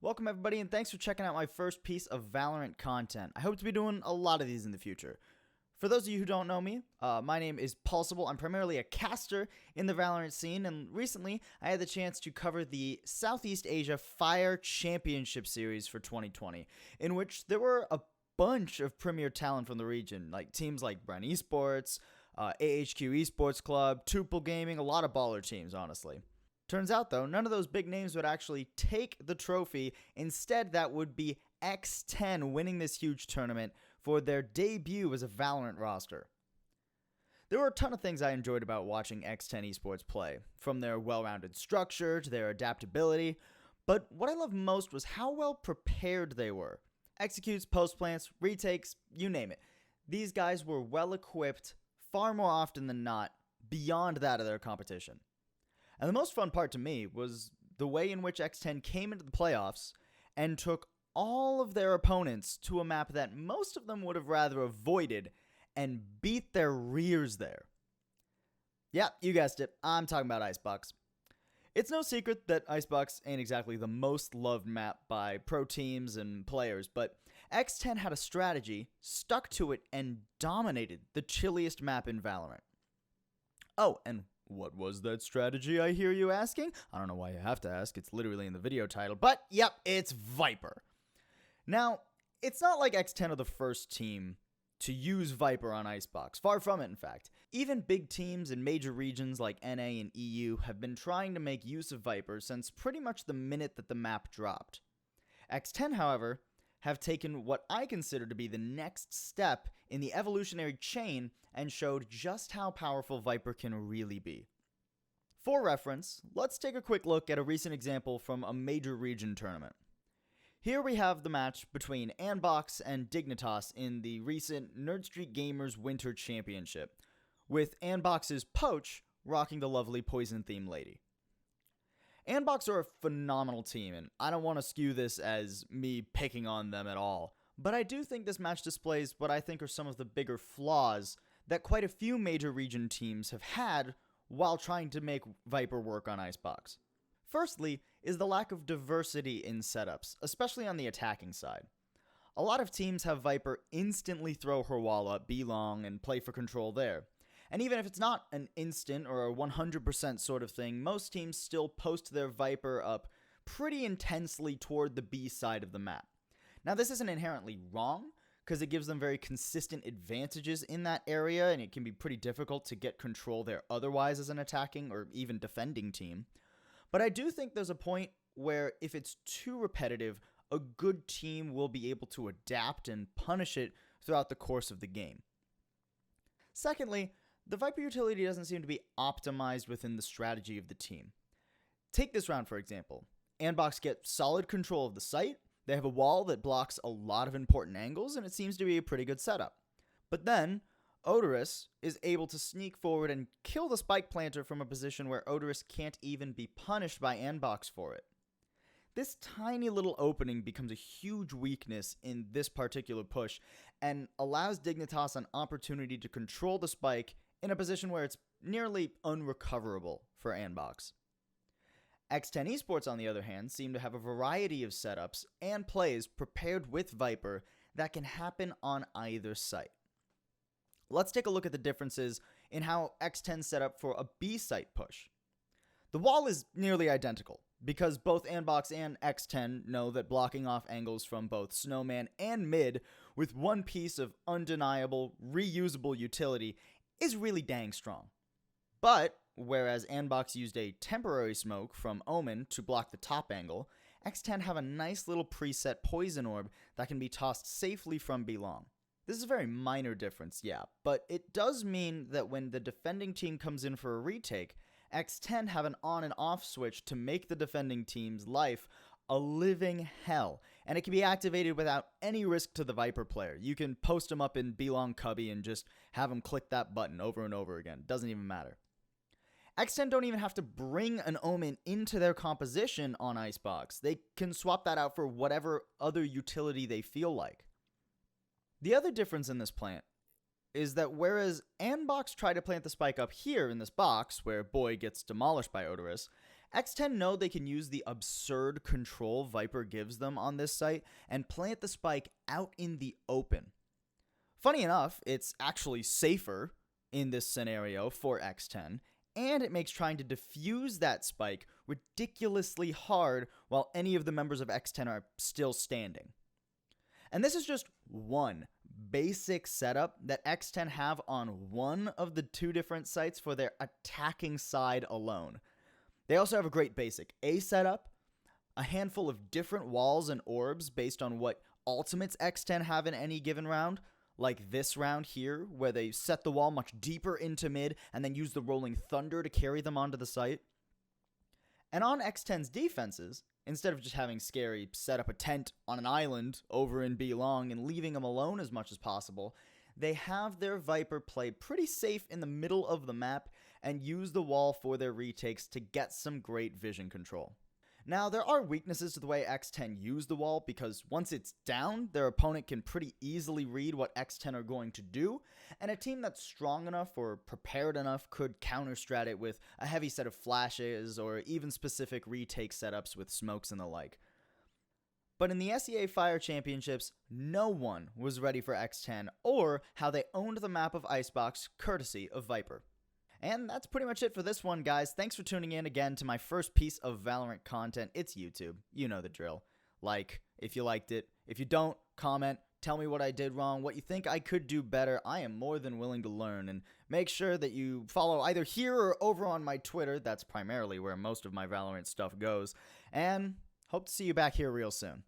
Welcome everybody and thanks for checking out my first piece of Valorant content. I hope to be doing a lot of these in the future. For those of you who don't know me, my name is Pulsable. I'm primarily a caster in the Valorant scene, and recently I had the chance to cover the Southeast Asia Fire Championship Series for 2020, in which there were a bunch of premier talent from the region, like teams like OWN Esports, AHQ Esports Club, Tuple Gaming, a lot of baller teams, honestly. Turns out, though, none of those big names would actually take the trophy. Instead, that would be X10 winning this huge tournament for their debut as a Valorant roster. There were a ton of things I enjoyed about watching X10 Esports play, from their well-rounded structure to their adaptability, but what I loved most was how well prepared they were. Executes, post-plants, retakes, you name it. These guys were well-equipped far more often than not, beyond that of their competition. And the most fun part to me was the way in which X10 came into the playoffs and took all of their opponents to a map that most of them would have rather avoided and beat their rears there. Yeah, you guessed it, I'm talking about Icebox. It's no secret that Icebox ain't exactly the most loved map by pro teams and players, but X10 had a strategy, stuck to it, and dominated the chilliest map in Valorant. Oh, and what was that strategy, I hear you asking? I don't know why you have to ask, it's literally in the video title, but yep, it's Viper. Now, it's not like X10 are the first team to use Viper on Icebox, far from it in fact. Even big teams in major regions like NA and EU have been trying to make use of Viper since pretty much the minute that the map dropped. X10, however, have taken what I consider to be the next step in the evolutionary chain and showed just how powerful Viper can really be. For reference, let's take a quick look at a recent example from a major region tournament. Here we have the match between Anbox and Dignitas in the recent Nerd Street Gamers Winter Championship, with Anbox's Poach rocking the lovely Poison Theme lady. Anbox are a phenomenal team, and I don't want to skew this as me picking on them at all, but I do think this match displays what I think are some of the bigger flaws that quite a few major region teams have had while trying to make Viper work on Icebox. Firstly is the lack of diversity in setups, especially on the attacking side. A lot of teams have Viper instantly throw her wall up, be long, and play for control there. And even if it's not an instant or a 100% sort of thing, most teams still post their Viper up pretty intensely toward the B side of the map. Now this isn't inherently wrong, because it gives them very consistent advantages in that area, and it can be pretty difficult to get control there otherwise as an attacking or even defending team. But I do think there's a point where if it's too repetitive, a good team will be able to adapt and punish it throughout the course of the game. Secondly, the Viper utility doesn't seem to be optimized within the strategy of the team. Take this round for example. Anbox get solid control of the site, they have a wall that blocks a lot of important angles, and it seems to be a pretty good setup. But then, Odorous is able to sneak forward and kill the spike planter from a position where Odorous can't even be punished by Anbox for it. This tiny little opening becomes a huge weakness in this particular push, and allows Dignitas an opportunity to control the spike in a position where it's nearly unrecoverable for Anbox. X10 Esports, on the other hand, seem to have a variety of setups and plays prepared with Viper that can happen on either site. Let's take a look at the differences in how X10 set up for a B site push. The wall is nearly identical, because both Anbox and X10 know that blocking off angles from both Snowman and mid with one piece of undeniable, reusable utility is really dang strong. But whereas Anbox used a temporary smoke from Omen to block the top angle, X10 have a nice little preset poison orb that can be tossed safely from B-long. This is a very minor difference, yeah, but it does mean that when the defending team comes in for a retake, X10 have an on and off switch to make the defending team's life a living hell, and it can be activated without any risk to the Viper player. You can post them up in B-long cubby and just have them click that button over and over again, doesn't even matter. X10 don't even have to bring an Omen into their composition on Icebox. They can swap that out for whatever other utility they feel like. The other difference in this plant is that whereas Anbox tried to plant the spike up here in this box, where Boy gets demolished by Odorous, X10 know they can use the absurd control Viper gives them on this site and plant the spike out in the open. Funny enough, it's actually safer in this scenario for X10, and it makes trying to defuse that spike ridiculously hard while any of the members of X10 are still standing. And this is just one basic setup that X10 have on one of the two different sites for their attacking side alone. They also have a great basic A setup, a handful of different walls and orbs based on what ultimates X10 have in any given round, like this round here, where they set the wall much deeper into mid and then use the Rolling Thunder to carry them onto the site. And on X10's defenses, instead of just having Scary set up a tent on an island over in B long and leaving him alone as much as possible, they have their Viper play pretty safe in the middle of the map and use the wall for their retakes to get some great vision control. Now, there are weaknesses to the way X10 use the wall because once it's down, their opponent can pretty easily read what X10 are going to do, and a team that's strong enough or prepared enough could counter-strat it with a heavy set of flashes or even specific retake setups with smokes and the like. But in the SEA Fire Championships, no one was ready for X10 or how they owned the map of Icebox courtesy of Viper. And that's pretty much it for this one, guys. Thanks for tuning in again to my first piece of Valorant content. It's YouTube. You know the drill. Like, if you liked it. If you don't, comment. Tell me what I did wrong, what you think I could do better. I am more than willing to learn. And make sure that you follow either here or over on my Twitter. That's primarily where most of my Valorant stuff goes. And hope to see you back here real soon.